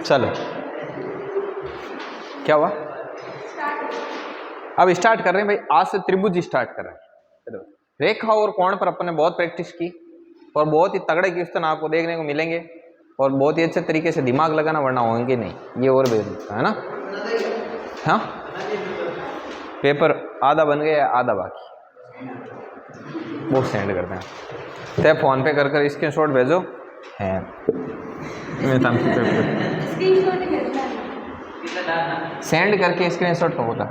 चलो क्या हुआ? अब स्टार्ट कर रहे हैं भाई, आज से त्रिभुज स्टार्ट कर रहे हैं। रेखा और कोण पर अपन ने बहुत प्रैक्टिस की और बहुत ही तगड़े क्वेश्चन आपको देखने को मिलेंगे और बहुत ही अच्छे तरीके से दिमाग लगाना, वरना होंगे नहीं, ये और बेहतर है ना। हाँ, पेपर आधा बन गया, आधा बाकी, वो सेंड करते हैं। तो फोन पे कर कर स्क्रीनशॉट भेजो है, सेंड करके स्क्रीनशॉट तो होता।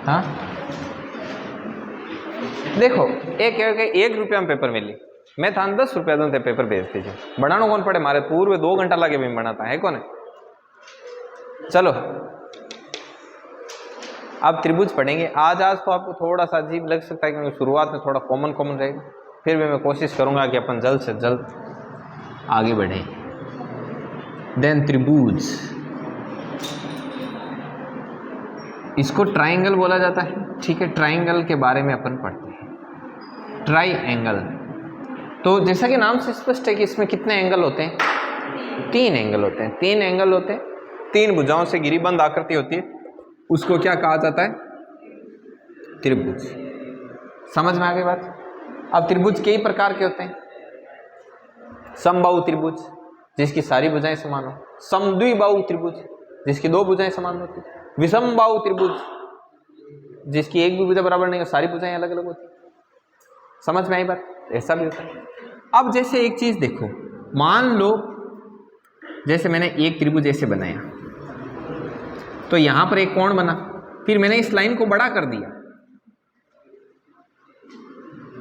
हाँ देखो, एक रुपया में पेपर मिली, मैं था 10 रुपया दूं थे, पेपर भेज दीजिए, बनाना कौन पड़े, मारे पूर्व 2 घंटा लगे भी बनाता है कौन है। चलो अब त्रिभुज पढ़ेंगे आज तो आपको थोड़ा सा अजीब लग सकता है क्योंकि शुरुआत में थोड़ा कॉमन रहेगा, फिर भी मैं कोशिश करूंगा कि अपन जल्द से जल्द आगे बढ़े। देन त्रिभुज, इसको ट्राइंगल बोला जाता है, ठीक है। ट्राइंगल के बारे में अपन पढ़ते हैं। ट्राइंगल, तो जैसा कि नाम से स्पष्ट है कि इसमें कितने एंगल होते हैं? 3 एंगल होते हैं। 3 एंगल होते हैं, 3 भुजाओं से घिरी बंद आकृति होती है, उसको क्या कहा जाता है? त्रिभुज। समझ में आ गई बात? अब त्रिभुज कई प्रकार के होते हैं। समबाहु त्रिभुज, जिसकी सारी भुजाएं समान हो। समद्विबाहु त्रिभुज, जिसकी 2 भुजाएं समान होती है। विषमबाहु त्रिभुज, जिसकी एक भी भुजा बराबर नहीं हो, सारी भुजाएं अलग अलग होती है। समझ में आई बात? ऐसा भी होता है। अब जैसे एक चीज देखो, मान लो जैसे मैंने एक त्रिभुज ऐसे बनाया, तो यहां पर एक कोण बना, फिर मैंने इस लाइन को बड़ा कर दिया,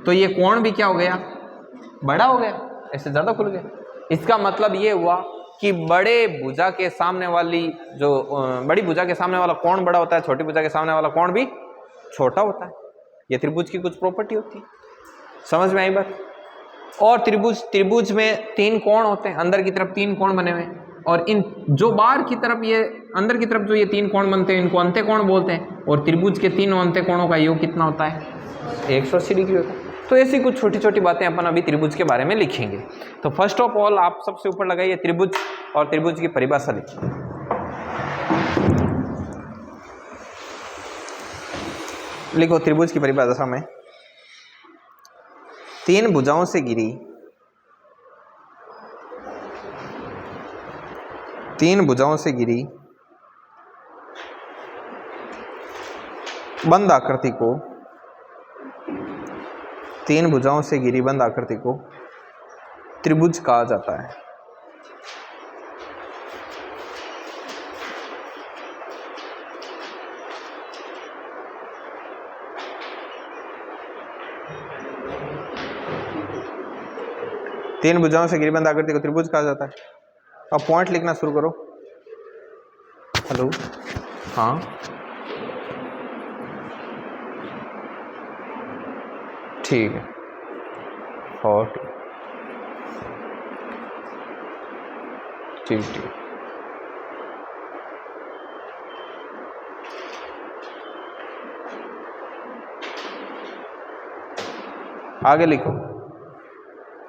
तो ये कोण भी क्या हो गया? बड़ा हो गया, ऐसे ज्यादा खुल गया। इसका मतलब ये हुआ कि बड़ी भुजा के सामने वाला कोण बड़ा होता है, छोटी भुजा के सामने वाला कोण भी छोटा होता है। ये त्रिभुज की कुछ प्रॉपर्टी होती है। समझ में आई बात? और त्रिभुज में 3 कोण होते हैं, अंदर की तरफ 3 कोण बने हुए हैं, और इन जो बाहर की तरफ, ये अंदर की तरफ जो ये 3 कोण बनते हैं, इनको अंत्य कोण बोलते हैं। और त्रिभुज के तीनों अंत्य कोणों का योग कितना होता है? 180 डिग्री होता है। तो ऐसी कुछ छोटी छोटी बातें अपन अभी त्रिभुज के बारे में लिखेंगे। तो फर्स्ट ऑफ ऑल आप सबसे ऊपर लगाइए त्रिभुज, और त्रिभुज की परिभाषा लिखिए। लिखो त्रिभुज की परिभाषा में, 3 भुजाओं से घिरी, 3 भुजाओं से घिरी बंद आकृति को, 3 भुजाओं से घिरी बंद आकृति को त्रिभुज कहा जाता है। तीन भुजाओं से घिरी बंद आकृति को त्रिभुज कहा जाता है। अब पॉइंट लिखना शुरू करो। हेलो, हाँ ठीक है, और ठीक। आगे लिखो,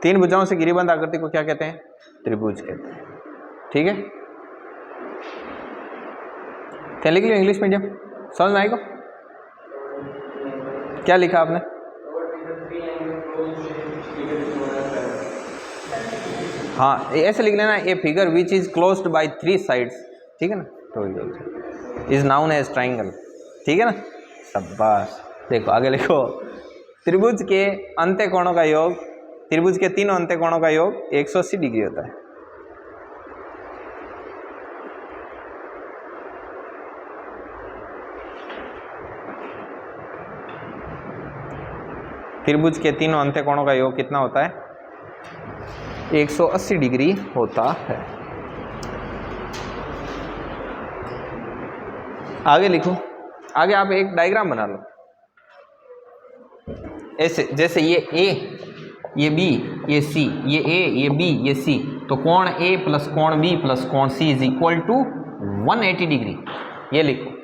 3 भुजाओं से घिरी बंद आकृति को क्या कहते हैं? त्रिभुज कहते हैं। ठीक है, क्या लिख लियो इंग्लिश मीडियम? समझ में आएगा? क्या लिखा आपने? हाँ, ऐसे लिख लेना, a figure which is closed by 3 sides. ठीक है ना, तो इज नाउन एज ट्राइंगल। ठीक है ना, शाबाश। देखो आगे लिखो, त्रिभुज के अंत्य कोणों का योग, त्रिभुज के तीनों अंत्य कोणों का योग 180 डिग्री होता है। त्रिभुज के तीनों अंत्य कोणों का योग कितना होता है? 180 डिग्री होता है। आगे लिखो, आगे आप एक डायग्राम बना लो ऐसे, जैसे ये ए, ये बी, ये सी, ये ए, ये बी, ये सी, तो कोण ए प्लस कोण बी प्लस कोण सी इज इक्वल टू 180 डिग्री। ये लिखो।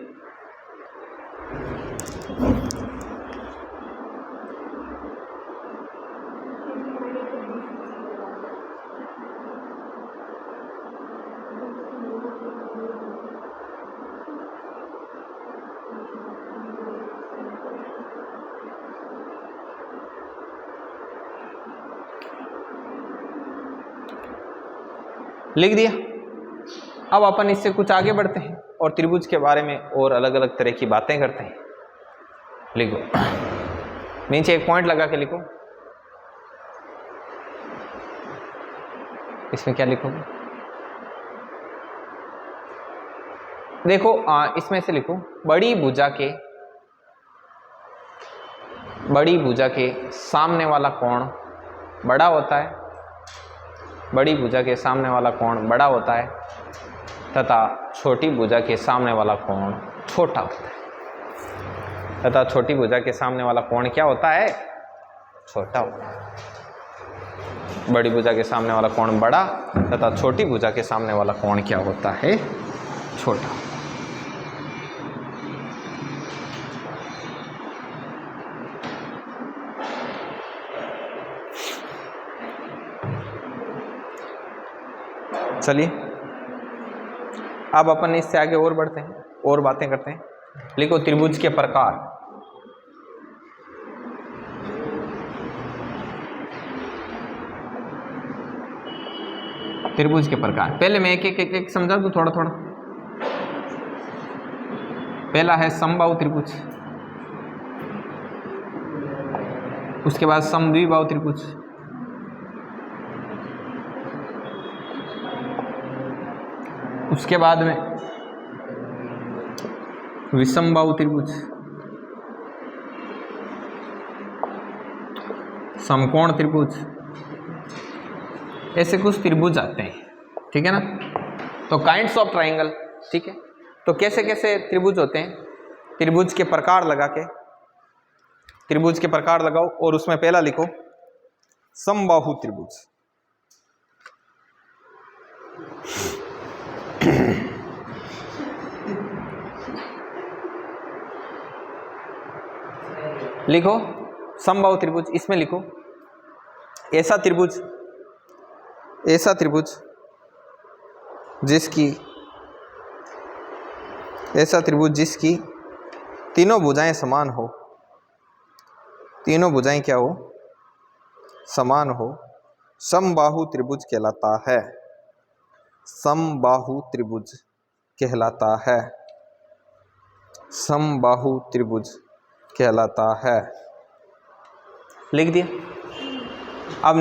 लिख दिया। अब अपन इससे कुछ आगे बढ़ते हैं और त्रिभुज के बारे में और अलग अलग तरह की बातें करते हैं। लिखो, नीचे एक पॉइंट लगा के लिखो। इसमें क्या लिखोगे? देखो इसमें से लिखो, बड़ी भुजा के सामने वाला कोण बड़ा होता है, बड़ी भुजा के सामने वाला कोण बड़ा होता है तथा छोटी भुजा के सामने वाला कोण छोटा होता है, तथा छोटी भुजा के सामने वाला कोण क्या होता है? छोटा होता है। बड़ी भुजा के सामने वाला कोण बड़ा तथा छोटी भुजा के सामने वाला कोण क्या होता है? छोटा। चलिए अब अपन इससे आगे और बढ़ते हैं और बातें करते हैं। लिखो, त्रिभुज के प्रकार। त्रिभुज के प्रकार, पहले मैं एक समझा दूं थोड़ा थोड़ा। पहला है समबाहु त्रिभुज, उसके बाद समद्विबाहु त्रिभुज, उसके बाद में विषमबाहु त्रिभुज, समकोण त्रिभुज, ऐसे कुछ त्रिभुज आते हैं, ठीक है ना। तो काइंड्स ऑफ ट्राइंगल, ठीक है। तो कैसे कैसे त्रिभुज होते हैं, त्रिभुज के प्रकार लगा के, त्रिभुज के प्रकार लगाओ और उसमें पहला लिखो समबाहु त्रिभुज। लिखो समबाहु त्रिभुज, इसमें लिखो ऐसा त्रिभुज जिसकी तीनों भुजाएं समान हो, तीनों भुजाएं क्या हो? समान हो, समबाहु त्रिभुज कहलाता है। समबाहु त्रिभुज कहलाता है। समबाहु त्रिभुज कहलाता है। लिख दिया। अब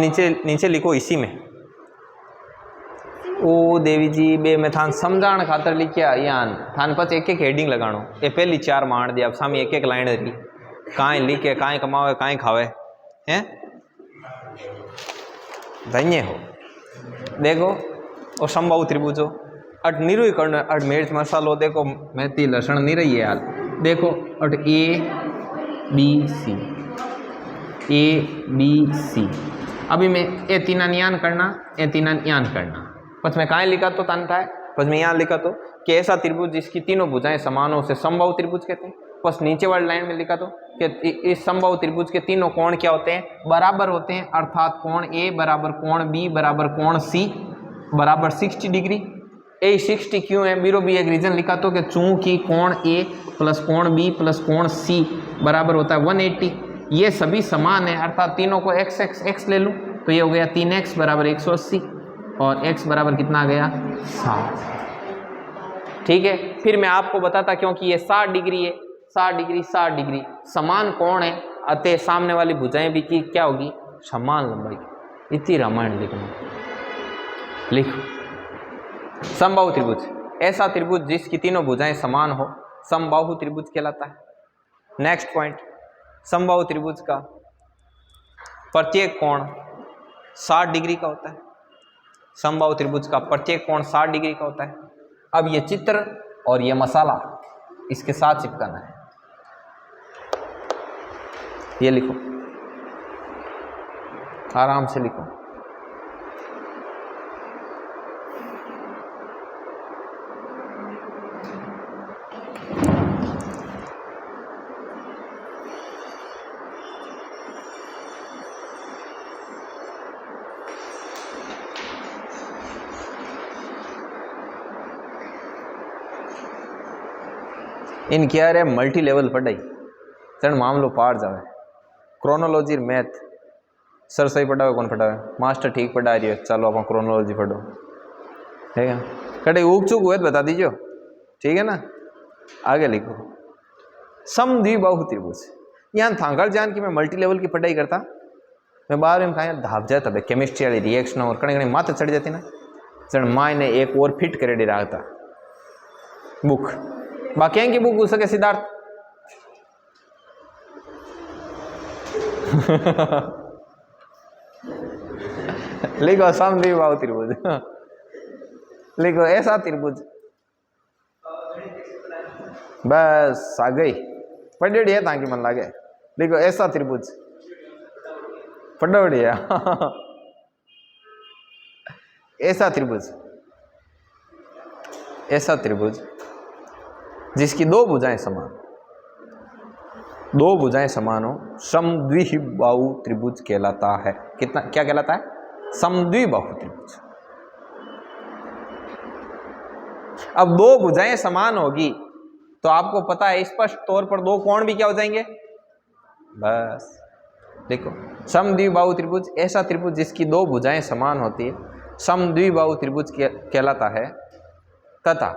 नीचे लिखो इसी में। ओ देवी जी बे में थान समझाण खातर लिखिया यान थान पच एक हेडिंग लगाणो। ये पहली 4 माण दिया, अब सामी एक लाइन रही, काई लिखे, काई कमावे, काई खावे, हैं? धन्य हो। देखो और समबाहु त्रिभुज हो, अट निरुई करना, अट मिर्च मसालो देखो, मेथी लहसुन नहीं रही है यार। देखो अट ABC, अभी मैं ए तीना यान करना, ए तीना यान करना, पच मैं कहाँ लिखा तो तान था, पच मैं यहाँ लिखा तो कि ऐसा त्रिभुज जिसकी तीनों भुजाएं समान हो से समबाहु त्रिभुज कहते हैं। बस नीचे वाली लाइन में लिखा तो कि इस समबाहु त्रिभुज के तीनों कोण क्या होते हैं? बराबर होते हैं, अर्थात कोण ए बराबर कोण बी बराबर कोण सी बराबर 60 डिग्री। ए 60 क्यों है? बीरो भी एक रीजन लिखा तो कि चूंकि कोण ए प्लस कोण बी प्लस कोण सी बराबर होता है 180, ये सभी समान है, अर्थात तीनों को x ले लूँ तो ये हो गया 3x बराबर 180 और x बराबर कितना आ गया? 60। ठीक है, फिर मैं आपको बताता क्योंकि ये 60 डिग्री है, 60 डिग्री समान कोण है, अतः सामने वाली भुजाएं भी की क्या होगी? समान लंबाई की। इतनी रामायण लिखना। लिखो समबाहु त्रिभुज, ऐसा त्रिभुज जिसकी तीनों भुजाएं समान हो समबाहु त्रिभुज कहलाता है। नेक्स्ट पॉइंट, समबाहु त्रिभुज का प्रत्येक कोण 60 डिग्री का होता है। समबाहु त्रिभुज का प्रत्येक कोण 60 डिग्री का होता है। अब ये चित्र और ये मसाला इसके साथ चिपकाना है। ये लिखो, आराम से लिखो। इन क्या रे मल्टी लेवल पढ़ाई जन मामलो पार जावे। क्रोनोलॉजी मैथ सर सही पढ़ावे कौन पढ़ावे? मास्टर ठीक पढ़ा रही है, चलो आप क्रोनोलॉजी पढ़ो। ठीक है, कटे ऊक चूक हुए तो बता दीजिए, ठीक है ना। आगे लिखो समद्विबाहु त्रिभुज। यहाँ थांगल जान की मैं मल्टी लेवल की पढ़ाई करता, मैं बार में कहा धाप जाता भाई केमिस्ट्री वाली रिएक्शन और कड़े कड़े मात्र चढ़ जाती ना, जन माँ ने एक और फिट करे रहा बुक, बाकी की बुक हो सके सिद्धार्थ लिखो समद्विबाहु त्रिभुज, लिखो ऐसा त्रिभुज, बस आ गई पढ़ी है ताकि मन लगे। लिखो ऐसा त्रिभुज, पढ़ोड़ी है ऐसा त्रिभुज, ऐसा त्रिभुज जिसकी दो भुजाएं समान, दो भुजाएं समान हो, समद्विबाहु त्रिभुज कहलाता है। कितना क्या कहलाता है? समद्विबाहु त्रिभुज। अब दो भुजाएं समान होगी तो आपको पता है स्पष्ट तौर पर दो कोण भी क्या हो जाएंगे, बस देखो समद्विबाहु त्रिभुज ऐसा त्रिभुज जिसकी दो भुजाएं समान होती है, समद्विबाहु त्रिभुज कहलाता है। तथा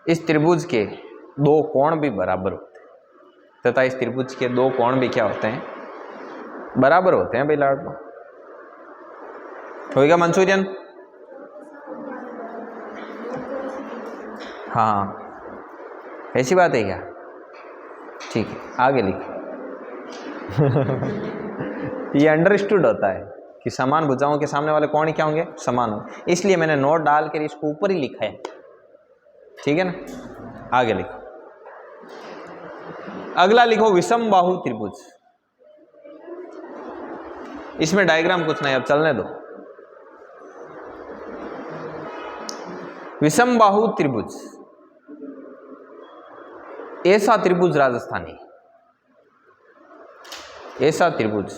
इस त्रिभुज के दो कोण भी बराबर होते हैं, तथा इस त्रिभुज के दो कोण भी क्या होते हैं, बराबर होते हैं। भाई लाड होएगा मंचूरियन, हाँ ऐसी बात है क्या, ठीक है आगे लिखो ये अंडरस्टूड होता है कि समान भुजाओं के सामने वाले कोण क्या होंगे, समान होंगे, इसलिए मैंने नोट डालकर इसको ऊपर ही लिखा है, ठीक है ना। आगे लिखो, अगला लिखो विषमबाहु त्रिभुज। इसमें डायग्राम कुछ नहीं, अब चलने दो। विषमबाहु त्रिभुज ऐसा त्रिभुज राजस्थानी, ऐसा त्रिभुज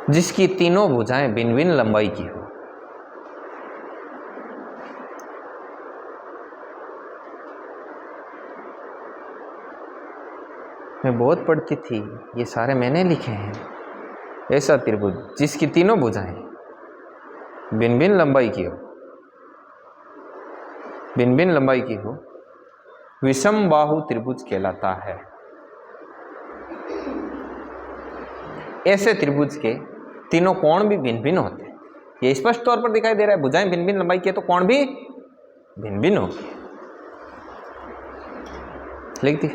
जिसकी तीनों भुजाएं भिन्न भिन्न लंबाई की हो। मैं बहुत पढ़ती थी, ये सारे मैंने लिखे हैं। ऐसा त्रिभुज जिसकी तीनों भुजाएं भिन्न भिन्न लंबाई की हो, भिन्न भिन्न लंबाई की हो, विषमबाहु त्रिभुज कहलाता है। ऐसे त्रिभुज के तीनों कोण भी भिन्न भिन्न होते हैं, ये स्पष्ट तौर पर दिखाई दे रहा है, भुजाएं भिन्न भिन्न लंबाई की है तो कोण भी भिन्न भिन्न होगी। लिख दी,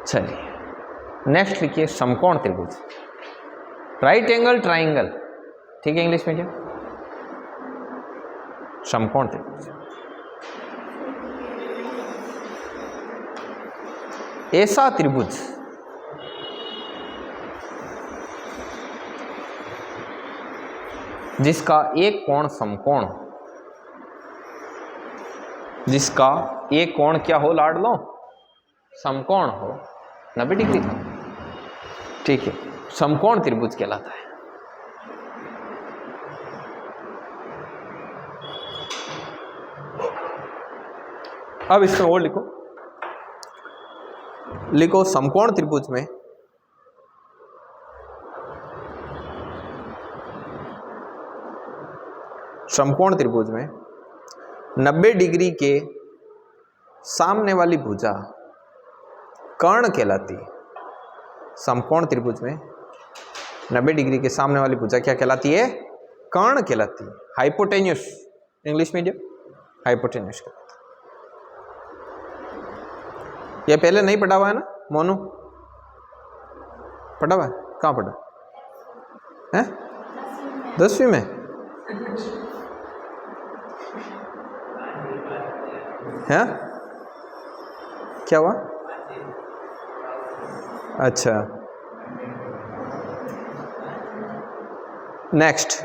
चलिए नेक्स्ट लिखिए समकोण त्रिभुज, राइट एंगल ट्राइंगल, ठीक है इंग्लिश में क्या, समकोण त्रिभुज। ऐसा त्रिभुज जिसका एक कोण समकोण, जिसका एक कोण क्या हो लाड लो, समकोण हो, 90 डिग्री का, ठीक है, समकोण त्रिभुज कहलाता है। अब इसमें और लिखो, लिखो समकोण त्रिभुज में समकोण त्रिभुज में 90 डिग्री के सामने वाली भुजा कर्ण कहलाती है। समकोण त्रिभुज में 90 डिग्री के सामने वाली भुजा क्या कहलाती है, कर्ण कहलाती है। हाइपोटेन्यूस इंग्लिश मीडियम, हाइपोटेन्यूस कहलाती है। यह पहले नहीं पढ़ा हुआ है ना मोनू, पढ़ा हुआ है, कहाँ पढ़ा है, 10वीं में है, क्या हुआ, अच्छा नेक्स्ट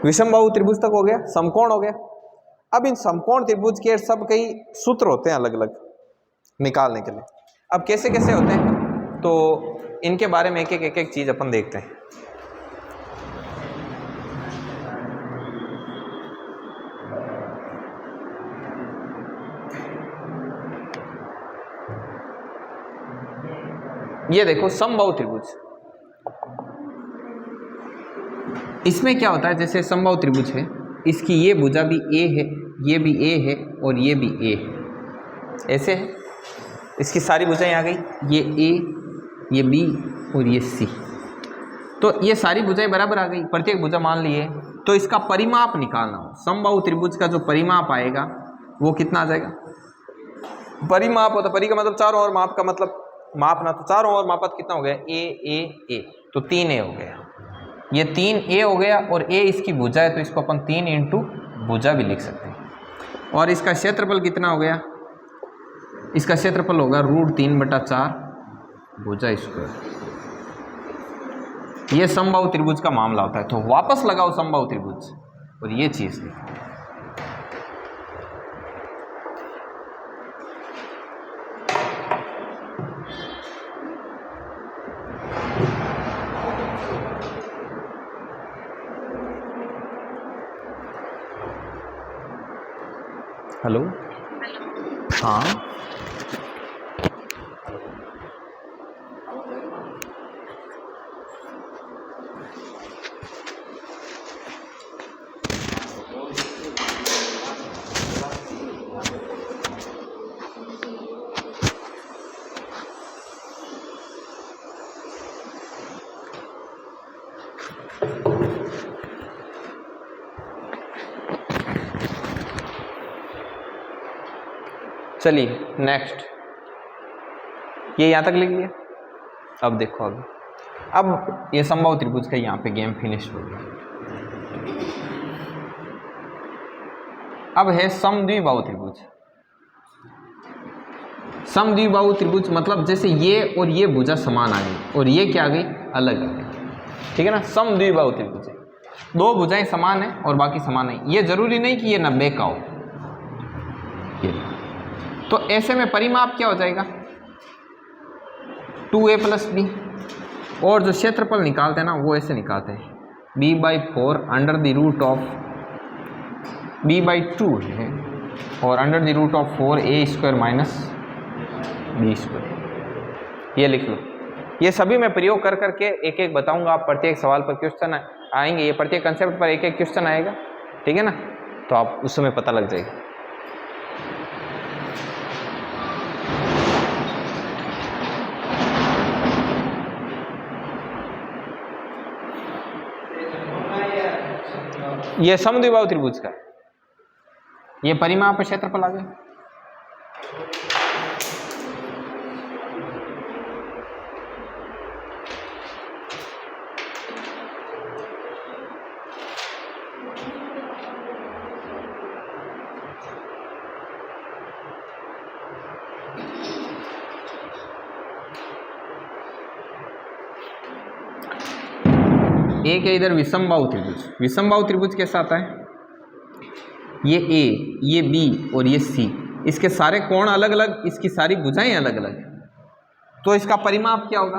विषमबाहु त्रिभुज तक हो गया, समकोण हो गया। अब इन समकोण त्रिभुज के सब कई सूत्र होते हैं अलग अलग निकालने के लिए। अब कैसे कैसे होते हैं तो इनके बारे में एक एक चीज अपन देखते हैं। ये देखो समबाहु त्रिभुज, इसमें क्या होता है, जैसे समबाहु त्रिभुज है, इसकी ये भुजा भी ए है, ये भी ए है और ये भी ए है, ऐसे है। इसकी सारी भुजाएं आ गई, ये ए, ये बी और ये सी। तो ये सारी भुजाएं बराबर आ गई, प्रत्येक भुजा मान लिए। तो इसका परिमाप निकालना हो, समबाहु त्रिभुज का जो परिमाप आएगा वो कितना आ जाएगा? परिमाप होता, परि का मतलब चारों ओर, माप का मतलब मापना, तो चारों ओर मापत कितना हो गया? ए ए ए, तो 3a हो गया। ये 3a हो गया और a इसकी भुजा है, तो इसको अपन 3 इंटू भुजा भी लिख सकते हैं। और इसका क्षेत्रफल कितना हो गया? इसका क्षेत्रफल होगा √3/4 भुजा स्क्वायर। ये समबाहु त्रिभुज का मामला होता है। तो वापस लगाओ समबाहु त्रिभुज और ये चीज लिखो। हेलो, हाँ चलिए नेक्स्ट, ये यहाँ तक लिख लिया। अब देखो, अब ये समबाहु त्रिभुज का यहाँ पे गेम फिनिश हो गया। अब है समद्विबाहु त्रिभुज। समद्विबाहु त्रिभुज मतलब जैसे ये और ये भुजा समान आ गई और ये क्या आ गई? अलग आ गई, ठीक है ना। समद्विबाहु त्रिभुज है, दो भुजाएं समान है और बाकी समान नहीं। ये जरूरी नहीं कि ये 90 का हो। तो ऐसे में परिमाप क्या हो जाएगा? 2a + b। और जो क्षेत्रफल निकालते हैं ना वो ऐसे निकालते हैं, b/4 √2 b/2 है और √4a² - b²। ये लिख लो। ये सभी मैं प्रयोग कर करके एक एक बताऊंगा। आप प्रत्येक सवाल पर क्वेश्चन आएंगे, ये प्रत्येक कंसेप्ट पर एक एक क्वेश्चन आएगा, ठीक है ना। तो आप उस समय पता लग जाएगा। ये समद्विबाहु त्रिभुज का, ये परिमाप क्षेत्रफल आ गया। एक है इधर विषमबाहु त्रिभुज। विषमबाहु त्रिभुज कैसा आता है? ये ए, ये बी और ये सी, इसके सारे कोण अलग अलग, इसकी सारी भुजाएं अलग अलग। तो इसका परिमाप क्या होगा?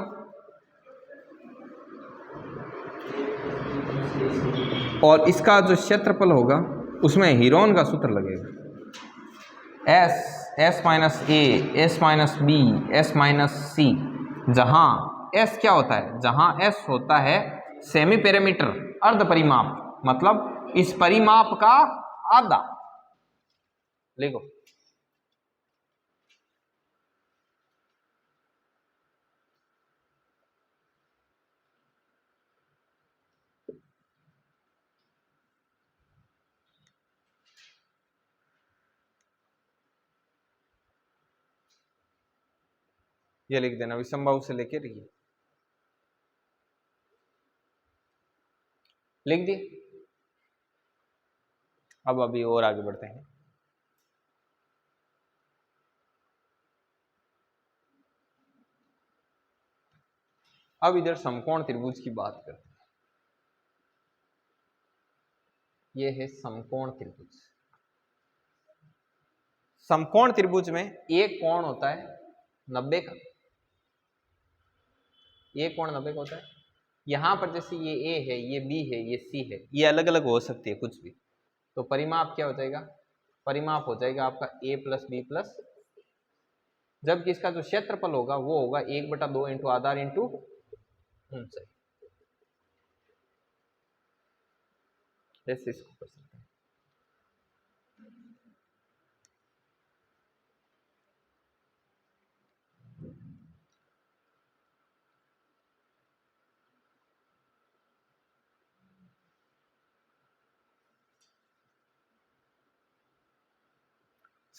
और इसका जो क्षेत्रफल होगा उसमें हीरोन का सूत्र लगेगा, S - A, S - B, S - C। जहां S क्या होता है? जहां S होता है सेमी पैरामीटर, अर्ध परिमाप, मतलब इस परिमाप का आधा। लिखो, ये लिख देना विषमबाहु से लेकर ये लिख दिए। अब अभी और आगे बढ़ते हैं। अब इधर समकोण त्रिभुज की बात करते हैं। ये है समकोण त्रिभुज। समकोण त्रिभुज में एक कोण होता है 90 का, एक कोण 90 का होता है। यहां पर जैसे ये ए है, ये बी है, ये सी है, ये अलग अलग हो सकती है कुछ भी। तो परिमाप क्या हो जाएगा? परिमाप हो जाएगा आपका a + b +, जबकि इसका जो क्षेत्रफल होगा वो होगा 1/2 × आधार × ऊंचाई। जैसे इसको कर सकते हैं।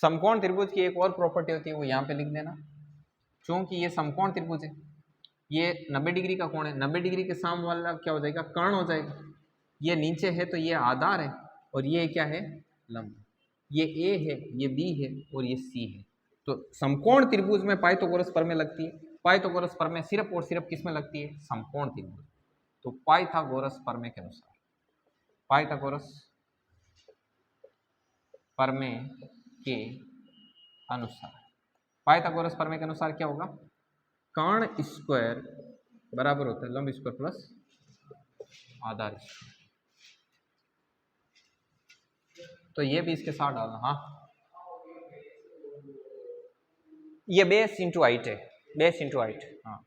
समकोण त्रिभुज की एक और प्रॉपर्टी होती है, वो यहाँ पे लिख देना। क्योंकि ये समकोण त्रिभुज है, ये 90 डिग्री का कोण है, 90 डिग्री के सामने वाला क्या हो जाएगा, कर्ण हो जाएगा। ये नीचे है तो ये आधार है, और ये क्या है, लंब। ये ए है, ये बी है, और ये सी है। तो समकोण त्रिभुज में पाइथागोरस प्रमेय लगती है। पाइथागोरस प्रमेय सिर्फ और सिर्फ किस में लगती है, समकोण त्रिभुज। तो पाइथागोरस प्रमेय के अनुसार, पाइथागोरस प्रमेय के अनुसार, पाइथागोरस प्रमेय के अनुसार क्या होगा, कर्ण स्क्वायर बराबर होता है लंब स्क्वायर प्लस आधार स्क्वायर। तो ये भी इसके साथ डालना। हाँ, ये बेस इंटू हाइट है, बेस इंटू हाइट। हाँ,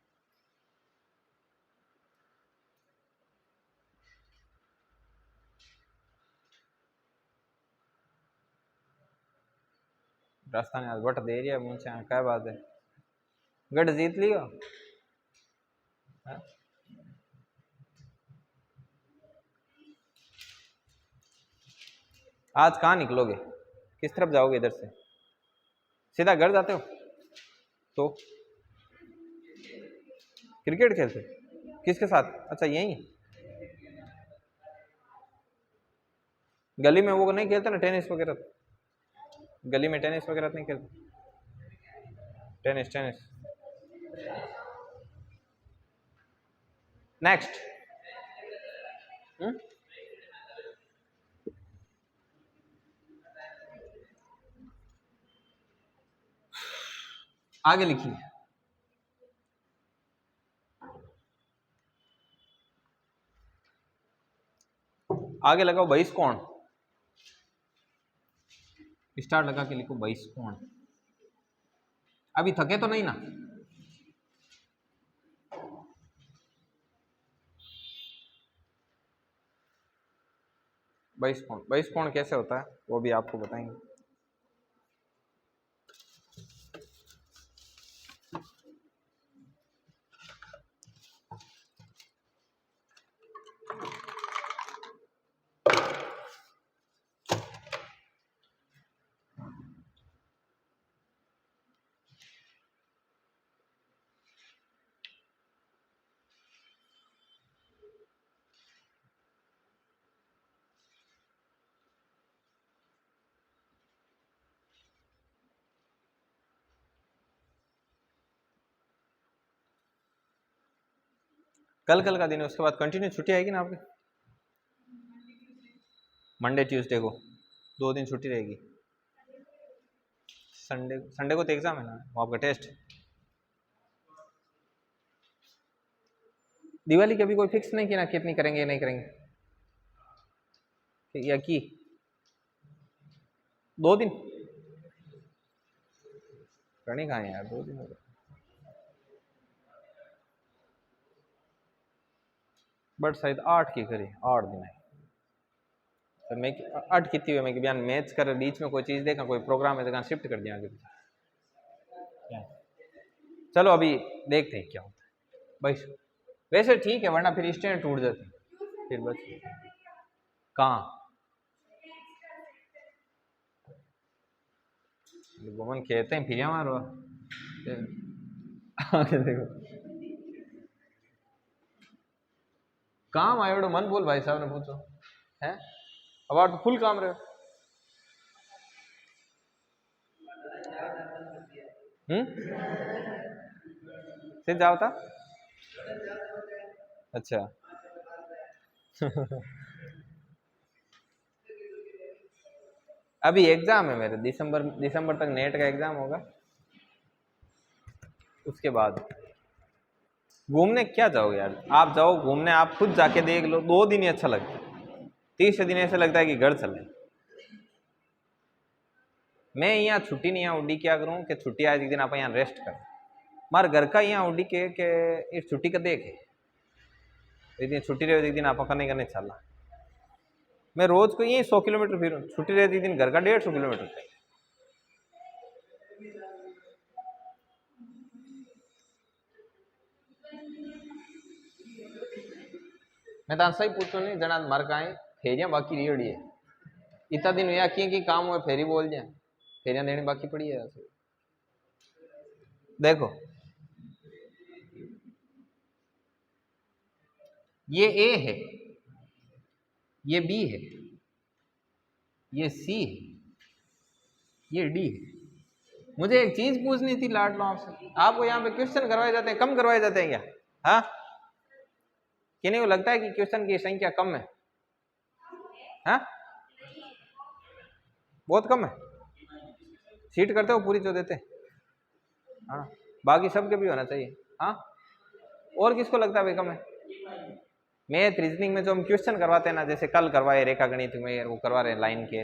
राजस्थान आज बट दे रही है मुझे, क्या बात है, गढ़ जीत लियो। आज कहाँ निकलोगे, किस तरफ जाओगे, इधर से सीधा घर जाते हो? तो क्रिकेट खेलते हो? किसके साथ? अच्छा, यही गली में वो नहीं खेलते ना टेनिस वगैरह? गली में टेनिस वगैरह नहीं खेलते? Tennis tennis. नेक्स्ट। आगे लिखिए। आगे लगाओ 22 कोण, स्टार लगा के लिखो 22 कोण। अभी थके तो नहीं ना? बाईस कोण कैसे होता है वो भी आपको बताएंगे। कल का दिन है, उसके बाद कंटिन्यू छुट्टी आएगी ना आपकी? मंडे ट्यूसडे को 2 दिन छुट्टी रहेगी। संडे को तो एग्जाम है ना, वो आपका टेस्ट। दिवाली की अभी कोई फिक्स नहीं किया ना, कितनी करेंगे नहीं करेंगे, या की 2 दिन करनी कहाँ है यार, 2 दिन हो गए। बट शायद 8 की करी, 8 दिन है सर। मैं 8 कितनी हुई, मैं बयान मैच कर बीच में कोई चीज़ देखा, कोई प्रोग्राम है तो शिफ्ट कर दिया आगे। चलो अभी देखते हैं क्या होता है भाई। वैसे ठीक है, वरना फिर स्टैंड टूट जाती फिर बस। कहाँ गोमन कहते हैं फिर हमारो आगे देखो काम आयो मन बोल भाई साहब ने पूछो है, अब तो फुल काम रहे। सिर्फ जाओ था। अच्छा अभी एग्जाम है मेरे, दिसंबर तक नेट का एग्जाम होगा। उसके बाद घूमने क्या जाओगे यार, आप जाओ घूमने, आप खुद जाके देख लो, 2 दिन ही अच्छा लगता है, 30 दिन ऐसे लगता है कि घर चले। मैं यहाँ छुट्टी नहीं, यहाँ उड़ी क्या करूँ कि छुट्टी आज एक दिन आप यहाँ रेस्ट कर, मार घर का यहाँ उड़ी के छुट्टी का देखे, एक दिन छुट्टी रहे, एक दिन आप नहीं करने चला। मैं रोज को यही 100 किलोमीटर फिरूं, छुट्टी रहती दिन घर का 150 किलोमीटर। मैं तो सही पूछो नहीं जना मर का है फेरियां बाकी रेड़ी है इतना दिन हुआ की काम हुए फेरी बोल जाए फेरियां देनी बाकी पड़ी है। देखो ये ए है, ये बी है, ये सी है, ये डी है। मुझे एक चीज पूछनी थी लाडलो आपसे, आपको यहाँ पे क्वेश्चन करवाए जाते हैं कम करवाए जाते हैं क्या? हाँ किन्हीं को लगता है कि क्वेश्चन की संख्या कम है? हाँ बहुत कम है। सीट करते हो पूरी जो देते हैं। हाँ बाकी सबके भी होना चाहिए। हाँ और किसको लगता है भाई कम है? मैथ रीजनिंग में जो हम क्वेश्चन करवाते हैं ना, जैसे कल करवाए रेखा गणित में, वो करवा रहे हैं लाइन के,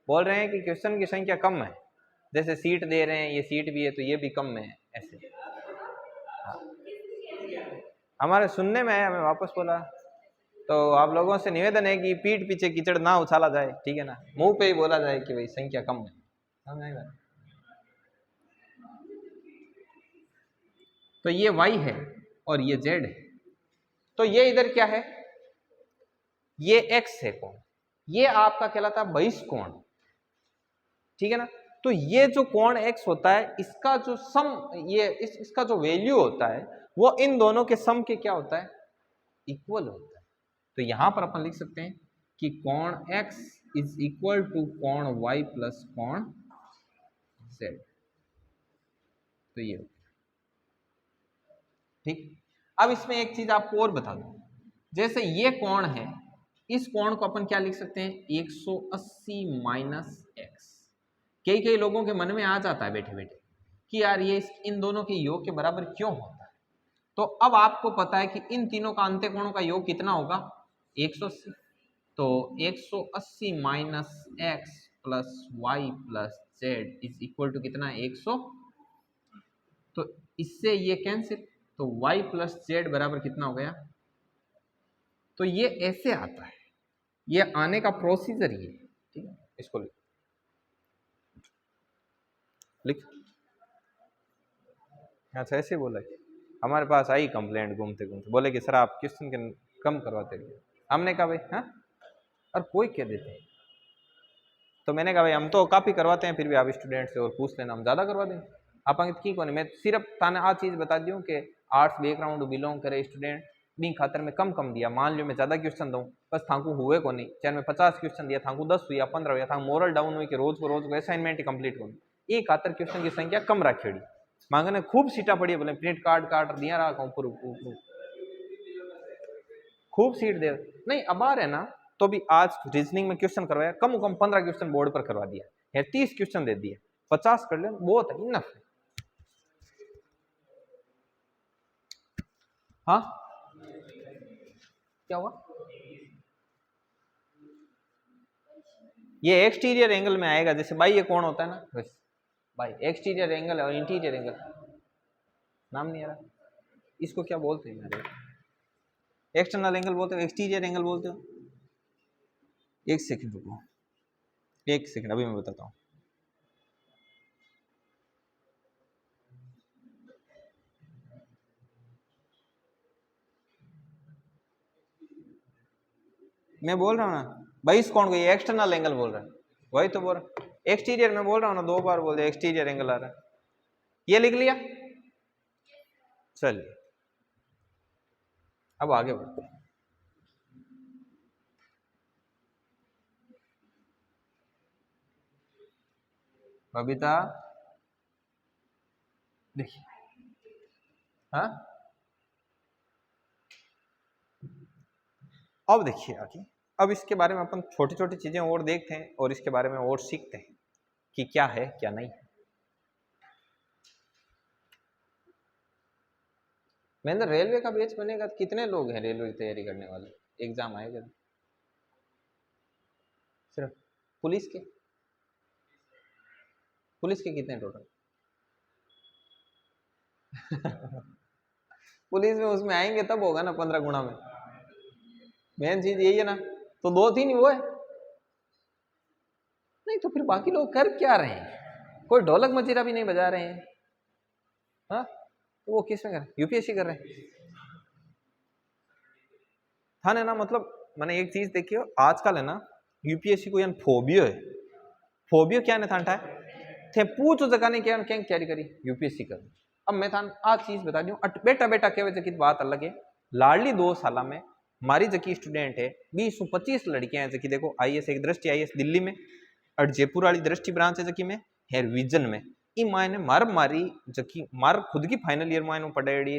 बोल रहे हैं कि क्वेश्चन की संख्या कम है। जैसे सीट दे रहे हैं, ये सीट भी है तो ये भी कम है ऐसे। हाँ। हमारे सुनने में आया, मैं वापस बोला। तो आप लोगों से निवेदन है कि पीठ पीछे कीचड़ ना उछाला जाए, ठीक है ना, मुंह पे ही बोला जाए कि भाई संख्या कम है। तो ये y है और ये z है, तो ये इधर क्या है? ये x है कोण, ये आपका कहलाता है बहिष्कोण, ठीक है ना। तो ये जो कोण x होता है, इसका जो सम, ये इसका जो वैल्यू होता है वो इन दोनों के सम के क्या होता है? इक्वल होता है। तो यहां पर अपन लिख सकते हैं कि कोण x इज इक्वल टू कोण y प्लस कोण z। तो ये ठीक। अब इसमें एक चीज आपको और बता दूं, जैसे ये कोण है, इस कोण को अपन क्या लिख सकते हैं? 180 माइनस एक्स। कई कई लोगों के मन में आ जाता है बैठे बैठे कि यार ये इन दोनों के योग के बराबर क्यों होता है। तो अब आपको पता है कि इन तीनों का अंत्य कोणों का योग कितना होगा? 180। तो 180 minus x plus y plus z is equal to कितना? 100। तो इससे ये कैंसिल, तो y प्लस जेड बराबर कितना हो गया? तो ये ऐसे आता है, ये आने का प्रोसीजर ये, ठीक है। इसको लिख। अच्छा ऐसे बोला कि हमारे पास आई कंप्लेंट घूमते घूमते, बोले कि सर आप क्वेश्चन के कम करवाते रहिए। हमने कहा भाई हाँ, और कोई कह देते हैं। तो मैंने कहा भाई हम तो काफ़ी करवाते हैं, फिर भी आप स्टूडेंट से और पूछ लेना, हम ज़्यादा करवा देंगे। आप की कौन है, मैं सिर्फ ताने आ चीज़ बता दूँ कि आर्ट्स बैकग्राउंड बिलोंग करे स्टूडेंट बी खातर में कम कम दिया। मान लो मैं ज़्यादा क्वेश्चन दूँ, बस थाकू हुए को नहीं, चाहे मैं 50 क्वेश्चन दिया, थाकू 10 हुई या 15 हुआ, था मोरल डाउन हुई कि रोज को असाइनमेंट ही कंप्लीट हो। ये खातर क्वेश्चन की संख्या कम रखेड़ी, मांगने खूब सीटा पड़ी, बोले प्रिंट कार्ड काट दिया रहा खूब सीट दे नहीं। अब आ रहे ना, तो भी आज रीजनिंग में क्वेश्चन करवाया, कम 15 क्वेश्चन बोर्ड पर करवा दिया है, 30 क्वेश्चन दे दिए, 50 कर ले, बहुत है, इनफ है। हाँ क्या हुआ? ये एक्सटीरियर एंगल में आएगा, जैसे भाई ये कौन होता है ना, बस भाई एक्सटीरियर एंगल और इंटीरियर एंगल, नाम नहीं आ रहा, इसको क्या बोलते हैं यार? एक्सटर्नल एंगल बोलते हो, एक्सटीरियर एंगल बोलते हो। एक सेकंड रुको, एक सेकंड, अभी मैं बताता हूँ। मैं बोल रहा हूँ ना भाई, इस कौन को ये एक्सटर्नल एंगल बोल रहा है, वही तो बोल रहा। एक्सटीरियर में बोल रहा हूँ ना, 2 बार बोल दिया एक्सटीरियर एंगल आ रहा है। ये लिख लिया, चलिए अब आगे बढ़ते हैं। बबीता देखिए, हाँ अब देखिए आगे, अब इसके बारे में अपन छोटी छोटी चीजें और देखते हैं और इसके बारे में और सीखते हैं कि क्या है क्या नहीं। महेंद्र रेलवे का बैच बनेगा, कितने लोग हैं रेलवे की तैयारी करने वाले? एग्जाम आएगा सिर्फ पुलिस के, पुलिस के कितने टोटल? पुलिस में उसमें आएंगे तब होगा ना 15 गुना में, मेन चीज यही है ना। तो 2-3 ही वो है, नहीं तो फिर बाकी लोग कर क्या रहे हैं? कोई ढोलक मजीरा भी नहीं बजा रहे हैं। हाँ, तो वो किस में कर रहे हैं? यूपीएससी कर रहे हैं। हाँ ना, मतलब मैंने एक चीज देखी हो आजकल है ना, यूपीएससी को यान फोबियो है। फोबियो क्या ने थान है थे पूछो जगह नहीं क्या क्या तैयारी करी यूपीएससी कर। अब मैं थान आ चीज बता दूं, बेटा बेटा कहे जकी बात अलग है। लाडली 2 साल में मारी जकी स्टूडेंट है 20-25 लड़कियां हैं जकी देखो आईएएस, एक दृष्टि आईएएस दिल्ली में और जयपुर वाली दृष्टि ब्रांच है जकी में हेर विजन में। ई मायने मार मारी जकी मार खुद की फाइनल ईयर मायने पढ़ेड़ी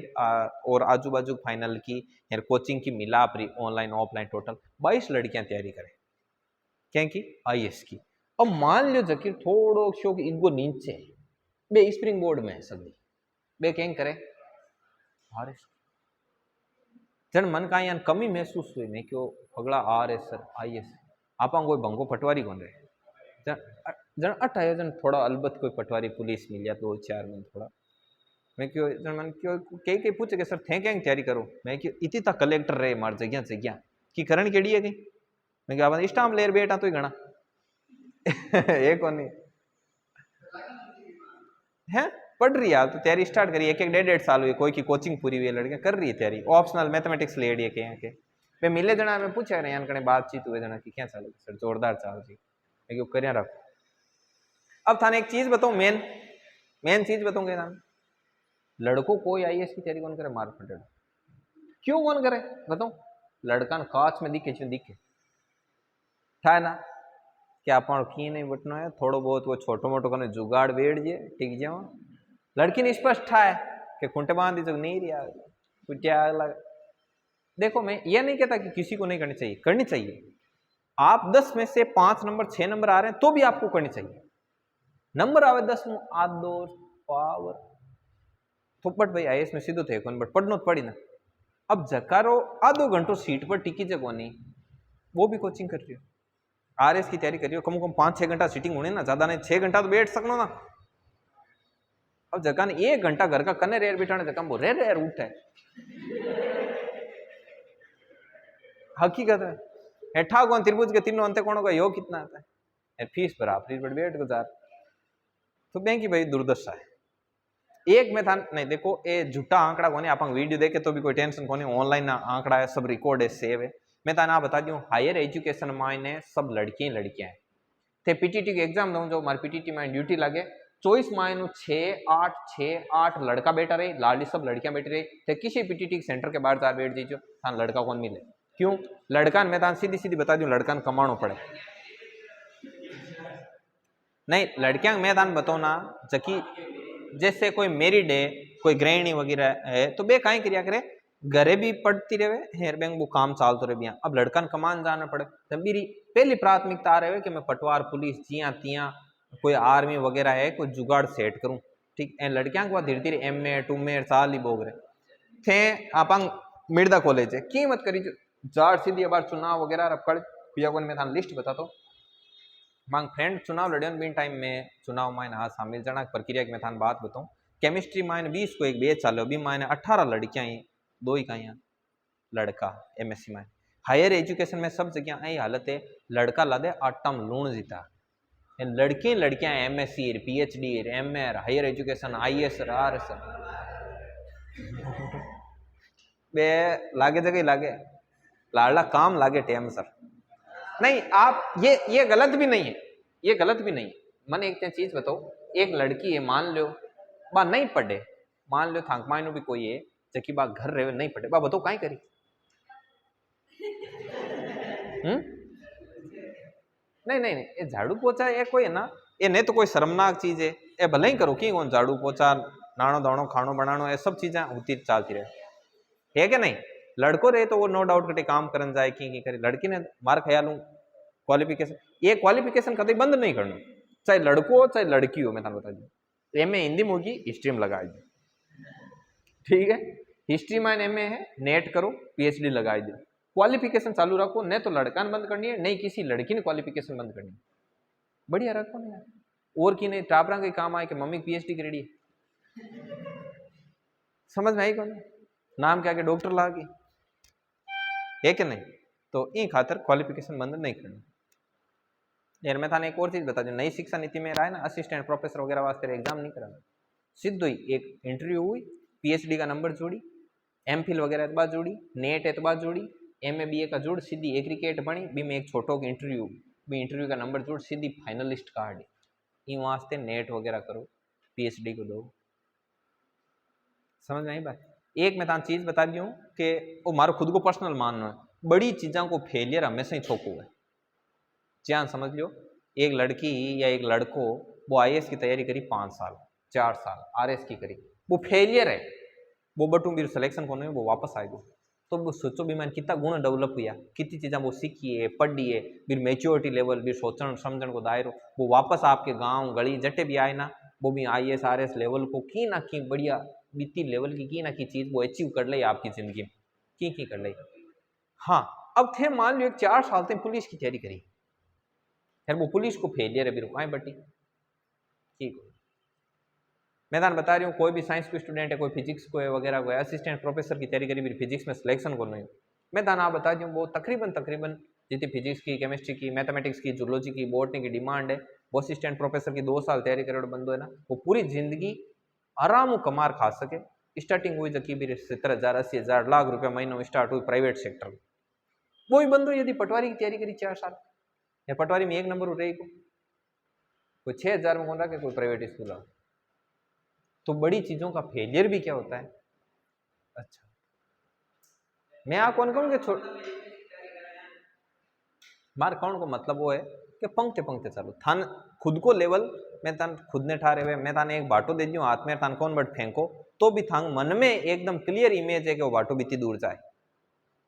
और आजू बाजू फाइनल की हेर कोचिंग की मिला रही ऑनलाइन ऑफलाइन टोटल 22 लड़कियां तैयारी करें क्या की आईएएस की। अब मान लो जकी थोड़ो शो इगो नीचे बे स्प्रिंग बोर्ड में सभी बे क्या करे अरे जन मन का यहाँ कमी महसूस हुई मैं क्यों पगला आर एस सर आईएएस आप कोई भंगो पटवारी कौन रहे जन अटायो जन थोड़ा अलबत्त कोई पटवारी पुलिस मिल जाए 2-4 में थोड़ा मैं क्यों जन मन क्यों कई पूछे कि सर थे क्या तैयारी करो मैं क्यों इतनी तक कलेक्टर रहे मार जगह जगह की करण केड़ी है गई मैं क्या स्टाम्प लेर बेटा तो ही घना एक नहीं है पढ़ रही है तो तैयारी स्टार्ट करी एक 1.5 साल हुई कोई की कोचिंग पूरी हुई है लड़कियां कर रही है तैयारी ऑप्शनल मैथमेटिक्स ले रही है के पे मिले जना में पूछा रहे यान कने बातचीत हुए जना की क्या चालू सर जोरदार चाल जी मैं क्यों करिया रखो। अब थाने एक चीज बताऊं मेन चीज बताऊंगे ना लड़कों कोई आईएएस की तैयारी कौन करे मार फटे क्यों कौन करे बताओ लड़का कांच में दिखे क्यों दिखे था ना क्या अपन की नहीं बटना है थोड़ो बहुत वो छोटो मोटो कने जुगाड़ बेड़ जे ठीक जाओ लड़की ने स्पष्ट था कि खुंटे बांधी तो नहीं रिया कुटिया लग। देखो मैं ये नहीं कहता कि किसी को नहीं करनी चाहिए आप 10 में से 5 नंबर 6 नंबर आ रहे हैं तो भी आपको करनी चाहिए नंबर आवे 10 में आदो पावर तो बट भाई आईएएस में सीधो थे कौन बट पढ़नो तो पड़ी ना। अब जकारो आधो घंटो सीट पर टिकी जगह नहीं वो भी कोचिंग कर रही हो आरएस की तैयारी कर रही हो कम 5-6 घंटा सीटिंग होने ना ज्यादा नहीं 6 घंटा तो बैठ सकनो ना। अब जगह ने 1 घंटा घर का कने रेर बिठाने जगह वो रेर उठ है हकीकत है हेठा कौन त्रिभुज के तीनों अंत कोणों का योग कितना आता है फीस बराबर बट बैठ गुजार तो बैंक की भाई दुर्दशा है। एक में था नहीं देखो ये झूठा आंकड़ा कोनी आप वीडियो देखे तो भी कोई टेंशन कोनी ऑनलाइन आंकड़ा है सब रिकॉर्ड है सेव है। मैं ताना बता दूं हायर एजुकेशन में सब लड़कियां हैं थे पीटीटी के एग्जाम दूं जो हमारे पीटीटी में ड्यूटी लगे 24 मायनू 6-8 लड़का बैठा रहे लाली सब लड़कियां बैठी रही थे किसी पीटीटी सेंटर के बाहर जा बैठ दीजिए थान लड़का कौन मिले क्यों लड़का मैं तान सीधी बता दूं लड़का कमानो पड़े नहीं लड़कियां मैं तान बताओ ना जकी जैसे कोई मेरिड है कोई गृहिणी वगैरह है तो बे कहीं क्रिया करे घरे भी पढ़ती रहे हेर बैंक वो काम चालतो रहे अब लड़कन कमान जाना पड़े तब मेरी पहली प्राथमिकता आ रहे कि मैं पटवार पुलिस जिया तिया कोई आर्मी वगैरह है कोई जुगाड़ सेट करूं ठीक है। लड़कियां को धीरे धीरे एमए 2 साल ही बोग रहे थे आप मिर्दा कॉलेज है की मत करी जार सीधी बार चुनाव वगैरह रखड़ पिया को मैं लिस्ट बता तो मांग फ्रेंड चुनाव लड़न बीन टाइम में चुनाव मायन हाँ शामिल जना प्रक्रिया की मैं थान बात बताऊं केमिस्ट्री मायने 20 को एक बेच चालो भी मायने 18 लड़कियां ही 2 ही कहीं लड़का एमएससी में। हायर एजुकेशन में सब जगह यही हालत है लड़का लादे आटम लूण जीता लड़कियां MSc PhD MA higher education IAS RS बे लागे जगह लागे लाडला काम लागे टेम सर नहीं आप ये गलत भी नहीं है ये गलत भी नहीं है। मैंने एक चीज बताओ एक लड़की है मान लो बा नहीं पढ़े मान लो थांक मायनो भी कोई है जबकि बा घर रहे नहीं पढ़े बा बताओ काई करी नहीं ये झाड़ू पोछा ये कोई है ना ये नहीं तो कोई शर्मनाक चीज है ये भले ही करो कि कौन झाड़ू पोछा नानो दाणो खानो बनानो ये सब चीजें होती चलती रहे है कि नहीं लड़को रहे तो वो नो डाउट कटे काम करन जाए की करे लड़की ने मार ख्याल क्वालिफिकेशन ये क्वालिफिकेशन कभी बंद नहीं करना चाहे लड़को हो चाहे लड़की हो मैं तुम बता दूँ एम ए हिंदी में होगी हिस्ट्री में लगा दो ठीक है हिस्ट्री में एम ए है नेट करो पीएचडी लगा दो क्वालिफिकेशन चालू रखो नहीं तो लड़का ने बंद करनी है नहीं किसी लड़की ने क्वालिफिकेशन बंद करनी है बढ़िया रखो ना और की नहीं टापरा के काम आए कि मम्मी पीएचडी करेडी समझ में आई कौन नाम क्या के डॉक्टर ला गई है कि नहीं तो इन खातर क्वालिफिकेशन बंद नहीं करनी यार मैं थाने एक और चीज बता दूं, नई शिक्षा नीति में रहा है ना, असिस्टेंट प्रोफेसर वगैरह वास्ते एग्जाम नहीं कराना, सीधो ही एक इंटरव्यू हुई, पीएचडी का नंबर जोड़ी, एमफिल वगैरह एतबा जोड़ी, नेट एतबा जोड़ी, एमए बीए का जोड़, सीधी एक क्रिकेट बनी भी में एक छोटो इंटरव्यू भी इंटरव्यू का नंबर जोड़, सीधी फाइनलिस्ट कार्ड इन वास्ते नेट वगैरह करो, पीएचडी को दो। समझ में आई बात? एक मैं चीज बता दी हूँ कि वो मारो खुद को पर्सनल मानना है, बड़ी चीजों को फेलियर हमेशा ही छोको है। ज्यान समझ लो, एक लड़की या एक लड़को वो आईएएस की तैयारी करी 5 साल 4 साल आरएस की करी, वो फेलियर है, वो बटू मेरे सिलेक्शन को नहीं, वो वापस आएगा। तो वो सोचो भी मैंने कितना गुण डेवलप किया, कितनी चीज़ें वो सीखी है, पढ़ी है, फिर मेच्योरिटी लेवल, फिर सोचन समझण को दायरो, वो वापस आपके गांव गली जटे भी आए ना, वो भी आईएएस आरएस लेवल को की ना की बढ़िया बीती लेवल की ना की चीज़ वो अचीव कर ले आपकी जिंदगी में, की कर ले। हाँ, अब थे मान लो 4 साल तक पुलिस की तैयारी करी, यार वो पुलिस को फेलियर है, फिर आए बटी ठीक। मैं तान बता रही हूँ, कोई भी साइंस के स्टूडेंट है, कोई फिजिक्स को है वगैरह को है, असिस्टेंट प्रोफेसर की तैयारी करी, फिर फिजिक्स में सिलेक्शन को नहीं, मैं तान आप बता दूँ वो तकरीबन जितनी फिजिक्स की, केमिस्ट्री की, मैथमेटिक्स की, जूलॉजी की, बॉटनी की डिमांड है, वो असिस्टेंट प्रोफेसर की 2 साल तैयारी करे बंदो है ना, वो पूरी जिंदगी आराम कमार खा सके। स्टार्टिंग हुई जबकि भी 70,000 80,000 लाख रुपया महीनों स्टार्ट हुई प्राइवेट सेक्टर में। वही बंदो यदि पटवारी की तैयारी करी 4 साल, या पटवारी में 1 नंबर हो रही कोई 6,000 में कौन रहा कोई प्राइवेट स्कूल आ, तो बड़ी चीजों का फेलियर भी क्या होता है। अच्छा, मैं आप कौन कहूँ कि मार कौन को मतलब वो है कि पंक्ति पंक्ति चालू थान खुद को लेवल मैं तान खुद ने ठारे हुए, मैं ताने एक बाटो दे दूं हाथ में, तान कौन बट फेंको तो भी थांग मन में एकदम क्लियर इमेज है कि वो बाटो बीती दूर जाए,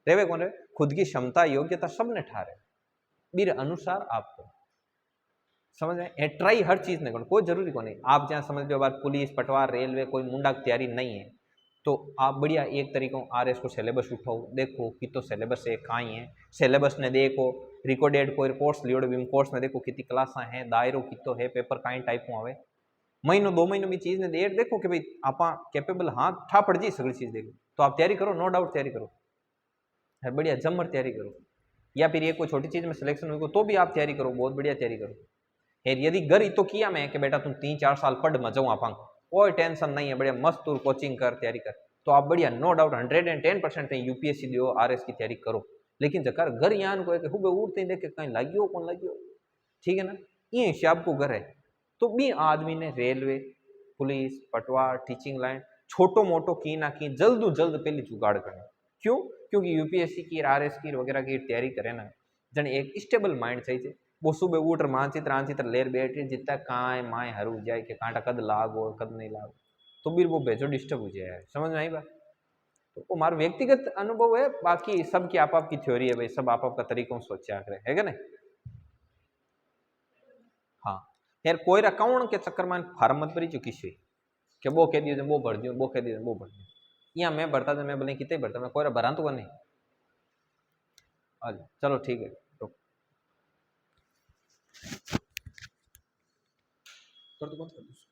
रेवे कौन रे खुद की क्षमता योग्यता सब ने ठारे बीर अनुसार आपको समझ में ट्राई हर चीज ने करो, कोई जरूरी को नहीं। आप जहाँ समझ लो बात पुलिस पटवार रेलवे कोई मुंडा की तैयारी नहीं है, तो आप बढ़िया एक तरीकों आरएस को सिलेबस उठाओ, देखो कि तो सिलेबस है कहाँ है, सिलेबस ने देखो, रिकॉर्डेड कोई कोर्स लियो भी कोर्स में देखो कितनी क्लासा हैं, दायरो कितो है, पेपर कहीं टाइप में आवे, महीनों 2 महीनों भी चीज ने डेट देखो कि भाई आप कैपेबल हाँ ठा पड़ जी सगली चीज देखो, तो आप तैयारी करो, नो डाउट तैयारी करो, बढ़िया जमर तैयारी करो। या फिर ये कोई छोटी चीज में सिलेक्शन हुई तो भी आप तैयारी करो, बहुत बढ़िया तैयारी करो। यदि घर तो किया मैं कि बेटा तुम 3-4 साल पढ़ मजाऊ आप कोई टेंशन नहीं है, बढ़िया मस्त तू कोचिंग कर तैयारी कर, तो आप बढ़िया नो डाउट 110% यूपीएससी दो आरएस की तैयारी करो। लेकिन जकर घर यहाँ को है हुबे उठते ही देखे कहीं लागियो कौन लागियो, ठीक है ना, ये हिसाब को घर है। तो भी आदमी ने रेलवे पुलिस पटवार टीचिंग लाइन छोटो मोटो की ना की जल्द जल्द पहले जुगाड़ करना, क्यों क्योंकि यूपीएससी की आरएस की वगैरह की तैयारी करे ना जन एक स्टेबल माइंड चाहिए। वो सुबह उठ मानचित्र आनचित्र लेर बैठे जितना काय माए हर हो जाए कि कांटा कद लागो कद नहीं लागो, तो फिर वो भेजो डिस्टर्ब हो जाए। समझ में आई बात? तो वो हमारा व्यक्तिगत अनुभव है, बाकी सबकी आप की थ्योरी है भाई, सब आप का तरीकों सोचा करे है ना। हाँ यार कोई अकाउंट के चक्कर में फार्म मत भरी चुकी से कि वो कह दिए वो भर दियो, वो कह दिए वो भर दियो, यहाँ मैं भरता था मैं बोले कितने भरता, मैं कोई भरा तो नहीं। चलो ठीक है, तो कर दो बंद कर दो।